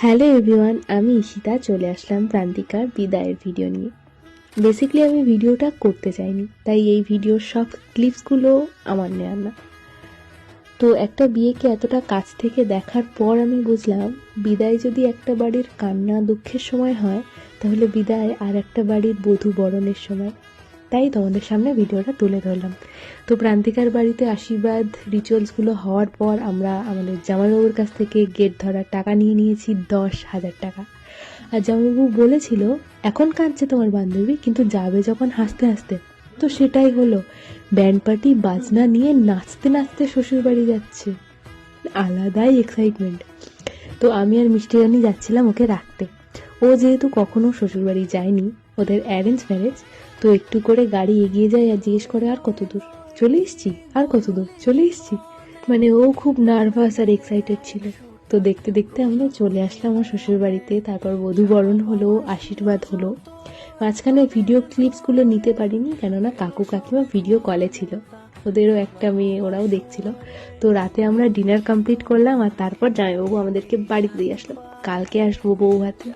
Hello everyone, আমি ঈশিতা চলে আসলাম প্রান্তিকার বিদায়ের ভিডিও নিয়ে। বেসিক্যালি আমি ভিডিওটা করতে চাইনি, তাই এই ভিডিওর সব ক্লিপসগুলো আমার নেওয়া না। তো একটা বিয়েকে এতটা কাছ থেকে দেখার পর আমি বুঝলাম বিদায় যদি একটা বাড়ির কান্না দুঃখের সময় হয়, তাহলে বিদায় আর একটা বাড়ির বধূ বরণের সময়। তাই তোমাদের সামনে ভিডিওটা তুলে ধরলাম। তো প্রান্তিকার বাড়িতে আশীর্বাদ রিচুয়ালসগুলো হওয়ার পর আমরা আমাদের জামাইবাবুর কাছ থেকে গেট ধরার টাকা নিয়ে নিয়েছি 10,000 টাকা। আর জামাইবাবু বলেছিল এখন কাঁদছে তোমার বান্ধবী, কিন্তু যাবে যখন হাসতে হাসতে। তো সেটাই হলো, ব্যান্ড পার্টি বাজনা নিয়ে নাচতে নাচতে শ্বশুর বাড়ি যাচ্ছে। আলাদাই এক্সাইটমেন্ট। তো আমি আর মিষ্টি রানী যাচ্ছিলাম ওকে রাখতে। ও যেহেতু কখনো শ্বশুরবাড়ি যায়নি, ওদের অ্যারেঞ্জ ম্যারেজ, তো একটু করে গাড়ি এগিয়ে যায় আর জিজ্ঞেস করে আর কত দূর চলে এসছি, আর কত দূর চলে এসছি। মানে ও খুব নার্ভাস আর এক্সাইটেড ছিল। তো দেখতে দেখতে আমরা চলে আসলাম আমার শ্বশুর বাড়িতে। তারপর বধূবরণ হলো, আশীর্বাদ হলো। মাঝখানে ভিডিও ক্লিপসগুলো নিতে পারিনি, কেননা কাকু কাকিমা ভিডিও কলে ছিল, ওদেরও একটা মেয়ে, ওরাও দেখছিল। তো রাতে আমরা ডিনার কমপ্লিট করলাম আর তারপর জামাইবাবু আমাদেরকে বাড়িতে দিয়ে আসলো। কালকে আসবো বউ ভাতে।